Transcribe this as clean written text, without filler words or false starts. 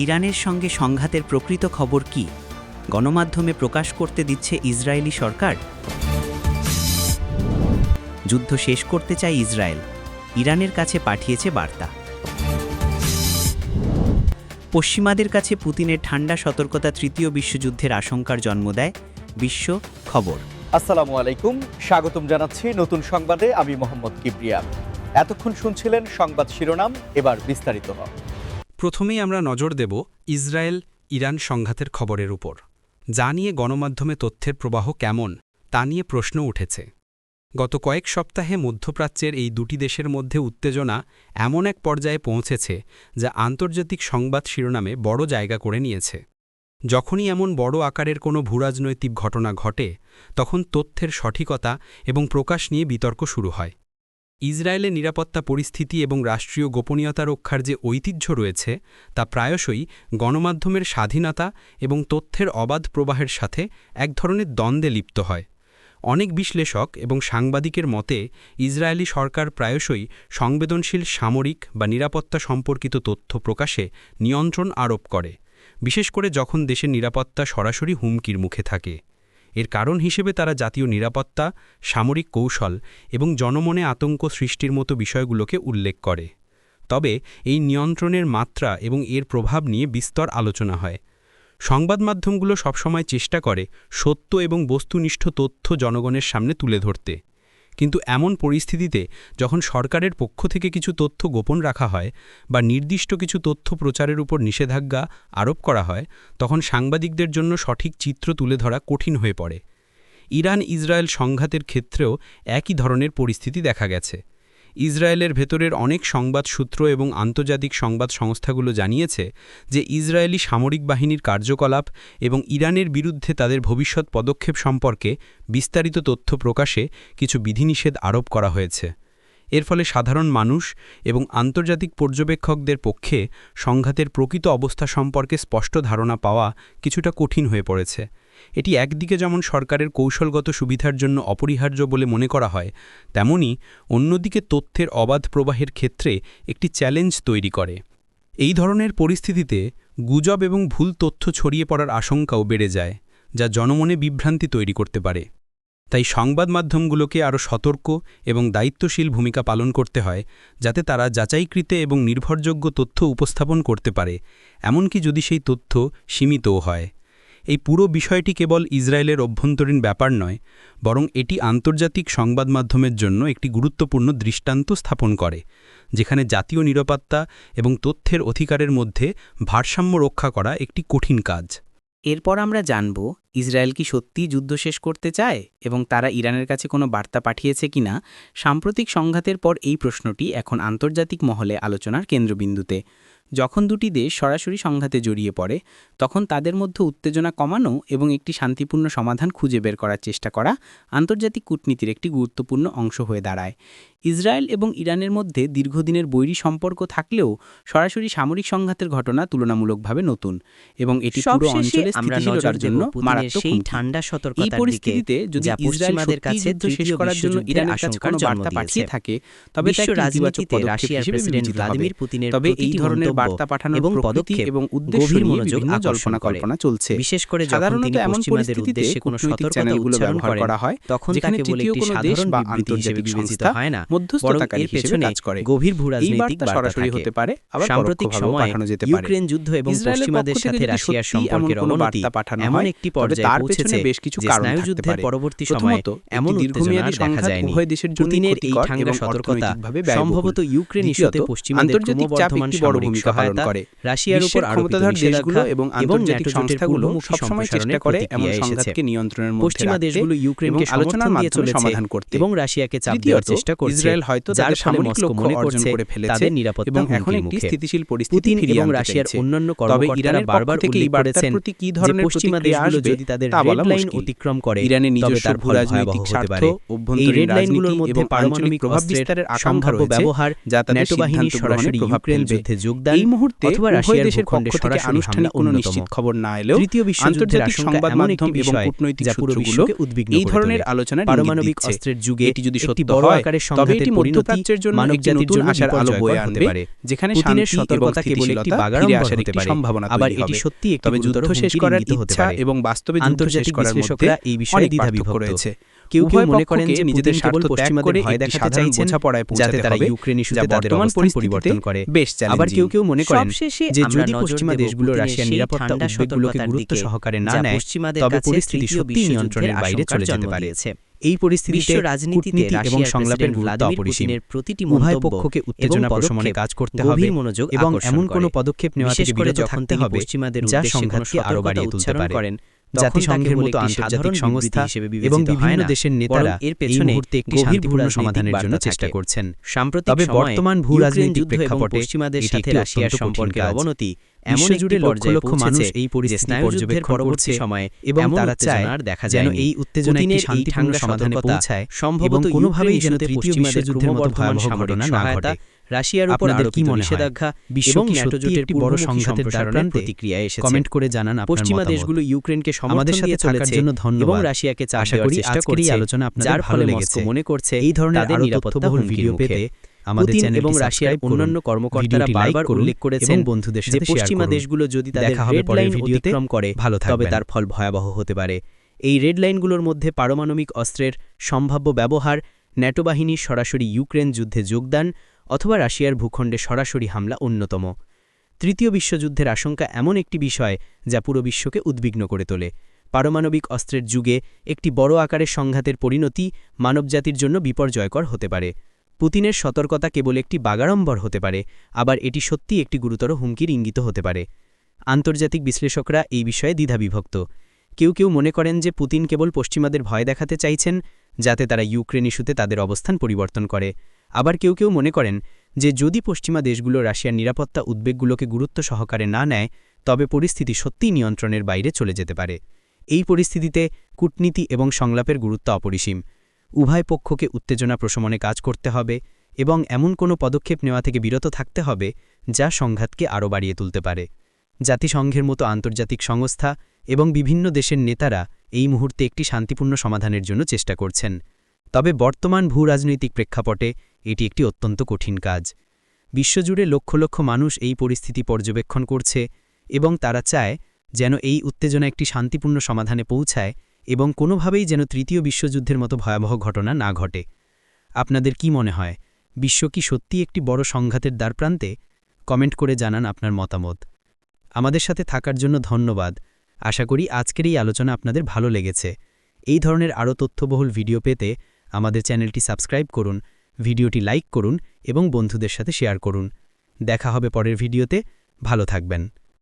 ইরানের সঙ্গে সংঘাতের প্রকৃত খবর কি? গণমাধ্যমে প্রকাশ করতে দিচ্ছে ইসরায়েলি সরকার? যুদ্ধ শেষ করতে চায় ইসরায়েল, ইরানের কাছে পাঠিয়েছে বার্তা। পশ্চিমাদের কাছে পুতিনের ঠান্ডা সতর্কতা তৃতীয় বিশ্বযুদ্ধের আশঙ্কার জন্ম দেয়। বিশ্ব খবর। আসসালামু আলাইকুম, স্বাগতম জানাচ্ছি নতুন সংবাদে। আমি মোহাম্মদ কিবরিয়া। এতক্ষণ শুনছিলেন সংবাদ শিরোনাম, এবার বিস্তারিত হবে। প্রথমেই আমরা নজর দেব ইসরায়েল ইরান সংঘাতের খবরের উপর, যা নিয়ে গণমাধ্যমে তথ্যের প্রবাহ কেমন তা নিয়ে প্রশ্ন উঠেছে। গত কয়েক সপ্তাহে মধ্যপ্রাচ্যের এই দুটি দেশের মধ্যে উত্তেজনা এমন এক পর্যায়ে পৌঁছেছে যা আন্তর্জাতিক সংবাদ শিরোনামে বড় জায়গা করে নিয়েছে। যখনই এমন বড় আকারের কোনো ভূরাজনৈতিক ঘটনা ঘটে, তখন তথ্যের সঠিকতা এবং প্রকাশ নিয়ে বিতর্ক শুরু হয়। ইসরায়েলের নিরাপত্তা পরিস্থিতি এবং রাষ্ট্রীয় গোপনীয়তা রক্ষার যে ঐতিহ্য রয়েছে, তা প্রায়শই গণমাধ্যমের স্বাধীনতা এবং তথ্যের অবাধ প্রবাহের সাথে এক ধরনের দ্বন্দ্বে লিপ্ত হয়। অনেক বিশ্লেষক এবং সাংবাদিকের মতে ইসরায়েলি সরকার প্রায়শই সংবেদনশীল সামরিক বা নিরাপত্তা সম্পর্কিত তথ্য প্রকাশে নিয়ন্ত্রণ আরোপ করে, বিশেষ করে যখন দেশের নিরাপত্তা সরাসরি হুমকির মুখে থাকে। এর কারণ হিসেবে তারা জাতীয় নিরাপত্তা, সামরিক কৌশল এবং জনমনে আতঙ্ক সৃষ্টির মতো বিষয়গুলোকে উল্লেখ করে। তবে এই নিয়ন্ত্রণের মাত্রা এবং এর প্রভাব নিয়ে বিস্তর আলোচনা হয়। সংবাদ মাধ্যমগুলো সবসময় চেষ্টা করে সত্য এবং বস্তুনিষ্ঠ তথ্য জনগণের সামনে তুলে ধরতে। কিন্তু এমন পরিস্থিতিতে যখন সরকারের পক্ষ থেকে কিছু তথ্য গোপন রাখা হয় বা নির্দিষ্ট কিছু তথ্য প্রচারের উপর নিষেধাজ্ঞা আরোপ করা হয়, তখন সাংবাদিকদের জন্য সঠিক চিত্র তুলে ধরা কঠিন হয়ে পড়ে। ইরান ইসরায়েল সংঘাতের ক্ষেত্রেও একই ধরনের পরিস্থিতি দেখা গেছে। ইসরায়েলের ভেতরের অনেক সংবাদ সূত্র এবং আন্তর্জাতিক সংবাদ সংস্থাগুলো জানিয়েছে যে ইসরায়েলি সামরিক বাহিনীর কার্যকলাপ এবং ইরানের বিরুদ্ধে তাদের ভবিষ্যৎ পদক্ষেপ সম্পর্কে বিস্তারিত তথ্য প্রকাশে কিছু বিধিনিষেধ আরোপ করা হয়েছে। এর ফলে সাধারণ মানুষ এবং আন্তর্জাতিক পর্যবেক্ষকদের পক্ষে সংঘাতের প্রকৃত অবস্থা সম্পর্কে স্পষ্ট ধারণা পাওয়া কিছুটা কঠিন হয়ে পড়েছে। এটি একদিকে যেমন সরকারের কৌশলগত সুবিধার জন্য অপরিহার্য বলে মনে করা হয়, তেমনি অন্যদিকে তথ্যের অবাধ প্রবাহের ক্ষেত্রে একটি চ্যালেঞ্জ তৈরি করে। এই ধরনের পরিস্থিতিতে গুজব এবং ভুল তথ্য ছড়িয়ে পড়ার আশঙ্কাও বেড়ে যায়, যা জনমনে বিভ্রান্তি তৈরি করতে পারে। তাই সংবাদ মাধ্যমগুলোকে আরও সতর্ক এবং দায়িত্বশীল ভূমিকা পালন করতে হয়, যাতে তারা যাচাইকৃত এবং নির্ভরযোগ্য তথ্য উপস্থাপন করতে পারে, এমনকি যদি সেই তথ্য সীমিতও হয়। এই পুরো বিষয়টি কেবল ইসরায়েলের অভ্যন্তরীণ ব্যাপার নয়, বরং এটি আন্তর্জাতিক সংবাদ মাধ্যমের জন্য একটি গুরুত্বপূর্ণ দৃষ্টান্ত স্থাপন করে, যেখানে জাতীয় নিরাপত্তা এবং তথ্যের অধিকারের মধ্যে ভারসাম্য রক্ষা করা একটি কঠিন কাজ। এরপর আমরা জানব ইসরায়েল কি সত্যিই যুদ্ধ শেষ করতে চায় এবং তারা ইরানের কাছে কোনো বার্তা পাঠিয়েছে কিনা। সাম্প্রতিক সংঘাতের পর এই প্রশ্নটি এখন আন্তর্জাতিক মহলে আলোচনার কেন্দ্রবিন্দুতে। যখন দুটি দেশ সরাসরি সংঘাতে জড়িয়ে পড়ে, তখন তাদের মধ্যে উত্তেজনা কমানো এবং একটি শান্তিপূর্ণ সমাধান খুঁজে বের করার চেষ্টা করা আন্তর্জাতিক কূটনীতির একটি গুরুত্বপূর্ণ অংশ হয়ে দাঁড়ায়। ইসরায়েল এবং ইরানের মধ্যে দীর্ঘদিনের বৈরী সম্পর্ক থাকলেও সরাসরি সামরিক সংঘাতের ঘটনা তুলনামূলকভাবে নতুন এবং এটি পুরো অঞ্চলে স্থিতিশীলতার জন্য মারাত্মক ঠান্ডা সতর্কতার দিকে। এই পরিস্থিতিতে যদি ইসরায়েল সত্যিই যুদ্ধ শেষ করার জন্য ইরানের কাছে কোনো বার্তা পাঠিয়ে থাকে, তবে তা একটি ইতিবাচক পদক্ষেপ হিসেবে বিবেচিত হবে। তবে এই ধরনের বার্তা পাঠানোর পদ্ধতি এবং উদ্দেশ্য নিয়ে বিভিন্ন জল্পনা চলছে। বিশেষ করে সাধারণত এমন পরিস্থিতিতে কোনো সতর্ক চ্যানেলগুলো ব্যবহার করা হয়, তখন যেখানে তৃতীয় কোনো দেশ বা আন্তর্জাতিক সংস্থা মধ্যস্থতাকারী হিসেবে কাজ করে। গভীর ভূরাজনৈতিক বার্তা সরাসরি হতে পারে, আবার সাম্প্রতিক সময়ে পাঠানো যেতে পারে। ইউক্রেন যুদ্ধ এবং পশ্চিমাদের সাথে রাশিয়ার সম্পর্কের অবনতি এমন একটি পর্যায়ে পৌঁছেছে বেশ কিছু যে কারণ স্নায়ুযুদ্ধের পরবর্তী সময়ে এমন উত্তেজনা দেখা যায়নি। পুতিনের এই ঠান্ডা সতর্কতা সম্ভবত ইউক্রেন ইস্যুতে পশ্চিমাদের ক্রমবর্ধমান সামরিক সহায়তা, রাশিয়ার উপর আরোপিত নিষেধাজ্ঞা এবং আন্তর্জাতিক সংস্থাগুলো সবসময় চেষ্টা করে এমন সংঘাতকে নিয়ন্ত্রণের মধ্যে পশ্চিমা দেশগুলো ইউক্রেনকে সমর্থন দিয়ে চলেছে সমাধান করতে এবং রাশিয়াকে চাপ দেওয়ার চেষ্টা করছে। ইসরায়েল হয়তো যার তাদের সামরিক লক্ষ্য অর্জন করে ফেলেছে তাদের নিরাপত্তা এবং এখন একটি স্থিতিশীল পরিস্থিতি ফিরিয়ে এবং আনতে রাশিয়ার চাইছে। অন্যান্য তবে কর্মকর্তারা ইরানের বারবার পক্ষ থেকে উল্লেখ এই বার্তার করেছেন প্রতি কী যে ধরনের পশ্চিমা প্রতিক্রিয়া দেশগুলো আসবে যদি তাদের তা বলা রেড লাইন মুশকিল। অতিক্রম করে ইরানের তবে নিজস্ব তার ফল ভূরাজনৈতিক ভয়াবহ হতে স্বার্থ, পারে। এই অভ্যন্তরীণ রেড লাইনগুলোর রাজনীতি মধ্যে এবং আঞ্চলিক পারমাণবিক প্রভাব অস্ত্রের বিস্তারের আকাঙ্ক্ষা সম্ভাব্য রয়েছে, ব্যবহার, যা তাদের ন্যাটো বাহিনীর সিদ্ধান্ত গ্রহণে সরাসরি প্রভাব ইউক্রেন ফেলবে। যুদ্ধে যোগদান এই মুহূর্তে অথবা উভয় রাশিয়ার দেশের ভূখণ্ডে পক্ষ থেকে সরাসরি আনুষ্ঠানিক হামলা কোনো অন্যতম। নিশ্চিত খবর না এলেও তৃতীয় বিশ্বযুদ্ধের আন্তর্জাতিক আশঙ্কা সংবাদ এমন মাধ্যম একটি এবং বিষয় কূটনৈতিক যা পুরো সূত্রগুলো বিশ্বকে উদ্বিগ্ন এই করে ধরনের তোলে। আলোচনার পারমাণবিক ইঙ্গিত দিচ্ছে। অস্ত্রের যুগে এটি যদি একটি সত্য বড় হয়, আকারের তবে সংঘাতের এটি পরিণতি মধ্যপ্রাচ্যের জন্য একটি মানবজাতির নতুন জন্য আশার আলো বিপর্যয়কর বয়ে হতে আনবে, পারে। যেখানে পুতিনের শান্তি এবং সতর্কতা কেবল একটি স্থিতিশীলতা ফিরে বাগাড়ম্বর আসার হতে একটি পারে, সম্ভাবনা আবার তৈরি এটি হবে। সত্যিই একটি তবে গুরুতর যুদ্ধ শেষ হুমকির করার ইঙ্গিত হতে ইচ্ছা পারে। এবং বাস্তবে যুদ্ধ শেষ আন্তর্জাতিক করার মধ্যে বিশ্লেষকরা এই বিষয়ে অনেক দ্বিধাবিভক্ত পার্থক্য রয়েছে। কেউ উভয় মনে করেন পক্ষকে যে নিজেদের পুতিন স্বার্থ কেবল ত্যাগ পশ্চিমাদের করে ভয় একটি দেখাতে সাধারণ চাইছেন বোঝাপড়ায় যাতে পৌঁছাতে তারা হবে, ইউক্রেন যা ইস্যুতে তাদের বর্তমান অবস্থান পরিবর্তন পরিস্থিতিতে করে। বেশ আবার চ্যালেঞ্জিং। কেউ মনে করেন সবশেষে যে আমরা যদি নজর পশ্চিমা দেব দেশগুলো পুতিনের রাশিয়ার সেই নিরাপত্তা ঠান্ডা উদ্বেগগুলোকে সতর্কতার গুরুত্ব দিকে, সহকারে না যা নেয়, পশ্চিমাদের তবে কাছে পরিস্থিতি তৃতীয় সত্যিই নিয়ন্ত্রণের বিশ্বযুদ্ধের বাইরে চলে আশঙ্কার যেতে জন্ম পারে। দিয়েছে। এই পরিস্থিতিতে বিশ্ব রাজনীতিতে কূটনীতি এবং রাশিয়ার সংলাপের প্রেসিডেন্ট গুরুত্ব ভ্লাদিমির অপরিসীম। পুতিনের প্রতিটি উভয় মন্তব্য পক্ষকে এবং উত্তেজনা প্রশমনে পদক্ষেপ কাজ করতে গভীর হবে মনোযোগ এবং আকর্ষণ এমন কোনো করে। পদক্ষেপ নেওয়া বিশেষ থেকে করে বিরত যখন থাকতে তিনি হবে পশ্চিমাদের যা উদ্দেশ্যে কোনো সংঘাতকে আরো সতর্কতা বাড়িয়ে তুলতে উচ্চারণ পারে। করেন, জাতিসংঘের মতো একটি আন্তর্জাতিক সাধারণ সংস্থা বিবৃতি হিসেবে এবং বিবেচিত হয় বিভিন্ন না, দেশের বরং নেতারা এর এই পেছনে মুহূর্তে একটি গভীর শান্তিপূর্ণ ভূরাজনৈতিক সমাধানের জন্য বার্তা চেষ্টা থাকে। করছেন। সাম্প্রতিক তবে সময়ে বর্তমান ইউক্রেন ভূরাজনৈতিক যুদ্ধ এবং প্রেক্ষাপটে পশ্চিমাদের এটি সাথে একটি রাশিয়ার অত্যন্ত কঠিন সম্পর্কের কাজ। অবনতি এমন বিশ্বজুড়ে একটি লক্ষ পর্যায়ে লক্ষ মানুষ পৌঁছেছে এই যে পরিস্থিতি স্নায়ুযুদ্ধের পর্যবেক্ষণ পরবর্তী করছে সময়ে এবং এমন তারা চায় উত্তেজনা আর দেখা যেন যায়নি। এই উত্তেজনা একটি পুতিনের এই শান্তিপূর্ণ ঠান্ডা সমাধানে সতর্কতা পৌঁছায় সম্ভবত এবং কোনোভাবেই ইউক্রেন যেন ইস্যুতে তৃতীয় পশ্চিমাদের বিশ্বযুদ্ধের মতো ক্রমবর্ধমান ভয়াবহ সামরিক ঘটনা না সহায়তা, ঘটে। রাশিয়ার উপর আপনাদের কি আরোপিত মনে হয় নিষেধাজ্ঞা বিশ্ব এবং কি ন্যাটো সত্যি জোটের একটি বড় পূর্বমুখী সংঘাতের সম্প্রসারণের দ্বারপ্রান্তে? প্রতিক্রিয়া এসেছে। কমেন্ট করে জানান আপনার পশ্চিমা মতামত। দেশগুলো ইউক্রেনকে আমাদের সমর্থন সাথে দিয়ে থাকার চলেছে জন্য এবং ধন্যবাদ। রাশিয়াকে চাপ আশা দেওয়ার করি চেষ্টা আজকের এই করছে, আলোচনা আপনাদের যার ভালো ফলে লেগেছে। মস্কো মনে করছে এই ধরনের তাদের আরো নিরাপত্তা তথ্যবহুল হুমকির ভিডিও মুখে। পেতে আমাদের পুতিন চ্যানেলটি এবং রাশিয়ার সাবস্ক্রাইব করুন, অন্যান্য কর্মকর্তারা ভিডিওটি লাইক বারবার করুন উল্লেখ করেছেন এবং বন্ধুদের যে সাথে শেয়ার পশ্চিমা করুন। দেশগুলো যদি তাদের দেখা হবে রেড পরের লাইন ভিডিওতে। অতিক্রম করে ভালো তবে থাকবেন। তার ফল ভয়াবহ হতে পারে। এই রেড লাইনগুলোর মধ্যে পারমাণবিক অস্ত্রের সম্ভাব্য ব্যবহার, ন্যাটো বাহিনীর সরাসরি ইউক্রেন যুদ্ধে যোগদান অথবা রাশিয়ার ভূখণ্ডে সরাসরি হামলা অন্যতম। তৃতীয় বিশ্বযুদ্ধের আশঙ্কা এমন একটি বিষয় যা পুরো বিশ্বকে উদ্বিগ্ন করে তোলে। পারমাণবিক অস্ত্রের যুগে একটি বড় আকারের সংঘাতের পরিণতি মানবজাতির জন্য বিপর্যয়কর হতে পারে। পুতিনের সতর্কতা কেবল একটি বাগাড়ম্বর হতে পারে, আবার এটি সত্যিই একটি গুরুতর হুমকির ইঙ্গিত হতে পারে। আন্তর্জাতিক বিশ্লেষকরা এই বিষয়ে দ্বিধাবিভক্ত। কেউ কেউ মনে করেন যে পুতিন কেবল পশ্চিমাদের ভয় দেখাতে চাইছেন যাতে তারা ইউক্রেন ইস্যুতে তাদের অবস্থান পরিবর্তন করে। আবার কেউ কেউ মনে করেন যে যদি পশ্চিমা দেশগুলো রাশিয়ার নিরাপত্তা উদ্বেগগুলোকে গুরুত্ব সহকারে না নেয়, তবে পরিস্থিতি সত্যিই নিয়ন্ত্রণের বাইরে চলে যেতে পারে। এই পরিস্থিতিতে কূটনীতি এবং সংলাপের গুরুত্ব অপরিসীম। উভয় পক্ষকে উত্তেজনা প্রশমনে কাজ করতে হবে এবং এমন কোনো পদক্ষেপ নেওয়া থেকে বিরত থাকতে হবে যা সংঘাতকে আরও বাড়িয়ে তুলতে পারে। জাতিসংঘের মতো আন্তর্জাতিক সংস্থা এবং বিভিন্ন দেশের নেতারা এই মুহূর্তে একটি শান্তিপূর্ণ সমাধানের জন্য চেষ্টা করছেন। তবে বর্তমান ভূরাজনৈতিক প্রেক্ষাপটে এটি একটি অত্যন্ত কঠিন কাজ। বিশ্বজুড়ে লক্ষ লক্ষ মানুষ এই পরিস্থিতি পর্যবেক্ষণ করছে এবং তারা চায় যেন এই উত্তেজনা একটি শান্তিপূর্ণ সমাধানে পৌঁছায় এবং কোনোভাবেই যেন তৃতীয় বিশ্বযুদ্ধের মতো ভয়াবহ ঘটনা না ঘটে। আপনাদের কি মনে হয়, বিশ্ব কি সত্যি একটি বড় সংঘাতের দ্বারপ্রান্তে? কমেন্ট করে জানান আপনার মতামত। আমাদের সাথে থাকার জন্য ধন্যবাদ। আশা করি আজকের এই আলোচনা আপনাদের ভালো লেগেছে। এই ধরনের আরও তথ্যবহুল ভিডিও পেতে আমাদের চ্যানেলটি সাবস্ক্রাইব করুন, ভিডিওটি লাইক করুন এবং বন্ধুদের সাথে শেয়ার করুন। দেখা হবে পরের ভিডিওতে। ভালো থাকবেন।